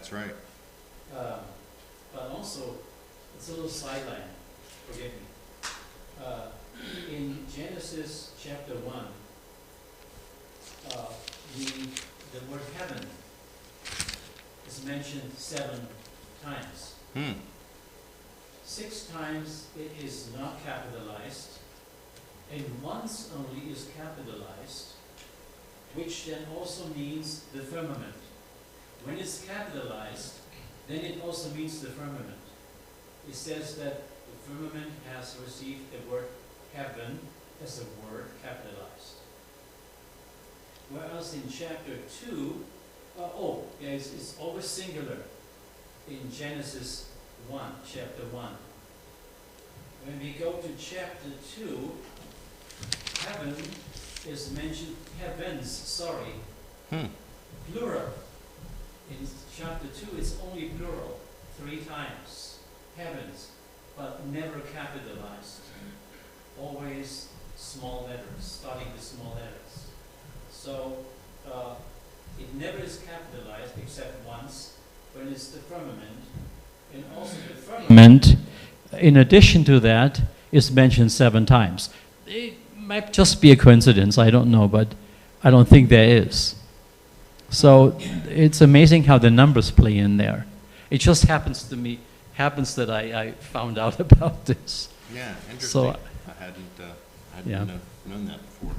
That's right. But also, it's a little sideline, forgive me. In Genesis chapter 1, the word heaven is mentioned 7 times. 6 times it is not capitalized, and once only is capitalized, which then also means the firmament. When it's capitalized, then it also means the firmament. It says that the firmament has received the word heaven as a word capitalized. Whereas in chapter 2, it's always singular in Genesis 1, chapter 1. When we go to chapter 2, heaven is mentioned, plural. In chapter 2, it's only plural, 3 times. Heavens, but never capitalized. Always small letters, starting with small letters. So, it never is capitalized except once, when it's the firmament. And also the firmament, in addition to that, is mentioned 7 times. It might just be a coincidence, I don't know, but I don't think there is. So it's amazing how the numbers play in there. It just happens that I found out about this. Yeah, interesting. So, I hadn't known that before.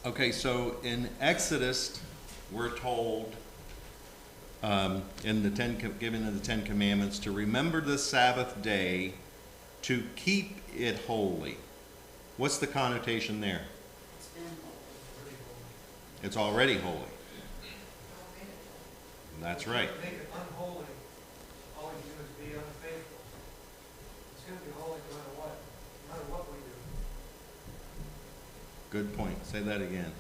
Okay, so in Exodus, we're told, given in the 10 Commandments, to remember the Sabbath day, to keep it holy. What's the connotation there? It's already holy. That's right. Make it unholy. All we do is be unfaithful. It's going to be holy no matter what. No matter what we do. Good point. Say that again.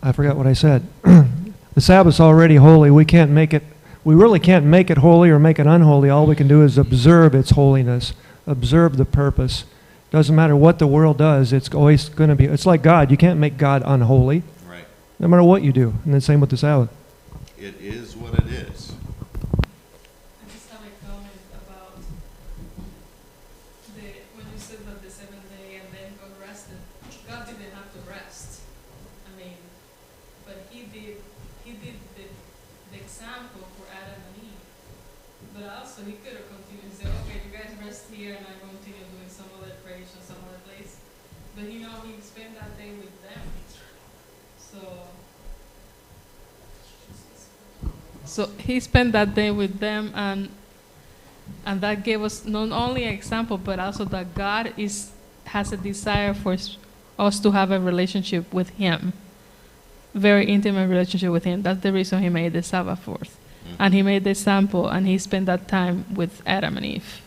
I forgot what I said. The Sabbath's already holy. We really can't make it holy or make it unholy. All we can do is observe its holiness, observe the purpose. Doesn't matter what the world does, it's always going to be, it's like God. You can't make God unholy. Right. No matter what you do. And the same with the Sabbath. It is what it is. I just have a comment about when you said that the 7th day and then God rested. God didn't have to rest. I mean, but he did the example for Adam and Eve. But also he could have continued and said, okay, you guys rest here and I continue doing some other creation, some other place. But he spent that day with them. So he spent that day with them, and that gave us not only an example, but also that God has a desire for us to have a relationship with Him, very intimate relationship with Him. That's the reason He made the Sabbath forth, and He made the example, and He spent that time with Adam and Eve.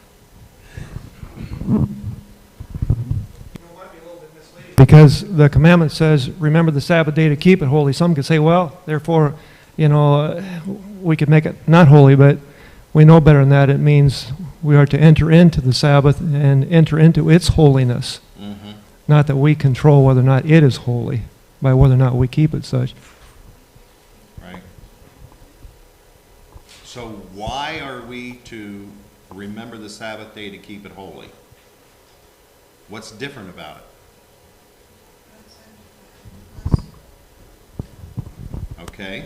Because the commandment says, remember the Sabbath day to keep it holy. Some could say, well, therefore, we could make it not holy, but we know better than that. It means we are to enter into the Sabbath and enter into its holiness. Mm-hmm. Not that we control whether or not it is holy, by whether or not we keep it such. Right. So why are we to remember the Sabbath day to keep it holy? What's different about it? Okay.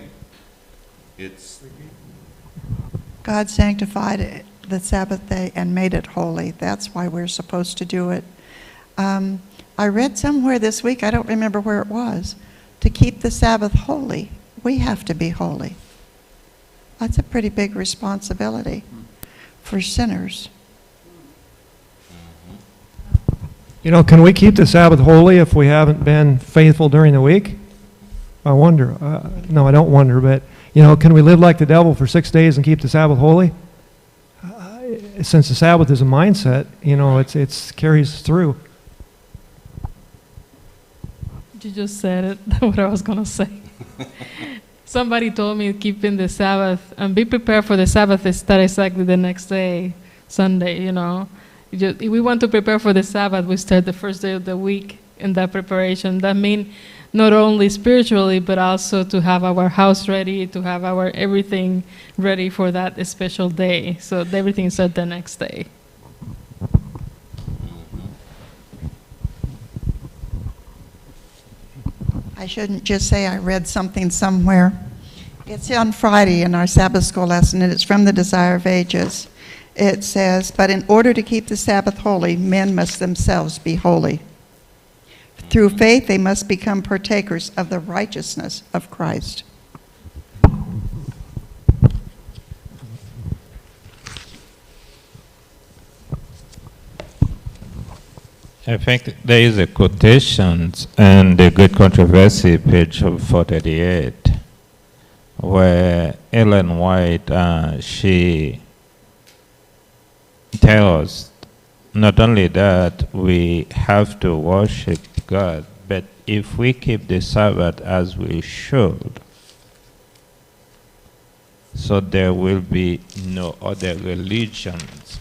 God sanctified the Sabbath day and made it holy. That's why we're supposed to do it. I read somewhere this week, I don't remember where it was, to keep the Sabbath holy, we have to be holy. That's a pretty big responsibility for sinners. Can we keep the Sabbath holy if we haven't been faithful during the week? I wonder. No, I don't wonder, but, can we live like the devil for 6 days and keep the Sabbath holy? Since the Sabbath is a mindset, it carries through. You just said it, what I was going to say. Somebody told me keeping the Sabbath and be prepared for the Sabbath to start exactly the next day, Sunday, If we want to prepare for the Sabbath, we start the first day of the week in that preparation. That means not only spiritually, but also to have our house ready, to have our everything ready for that special day. So everything is set the next day. I shouldn't just say I read something somewhere. It's on Friday in our Sabbath school lesson, and it's from the Desire of Ages. It says, "But in order to keep the Sabbath holy, men must themselves be holy. Through faith, they must become partakers of the righteousness of Christ." I think there is a quotation in the Great Controversy, page 438, where Ellen White, she tells us not only that we have to worship God, but if we keep the Sabbath as we should, so there will be no other religions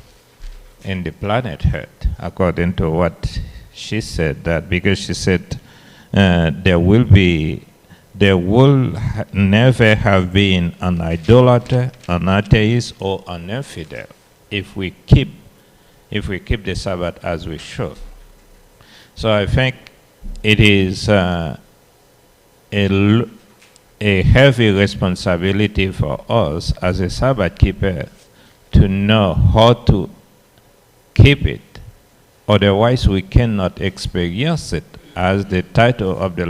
in the planet Earth, according to what she said. That because she said there will never have been an idolater, an atheist, or an infidel if we keep the Sabbath as we should. So I think it is a heavy responsibility for us as a Sabbath keeper to know how to keep it. Otherwise, we cannot experience it, as the title of the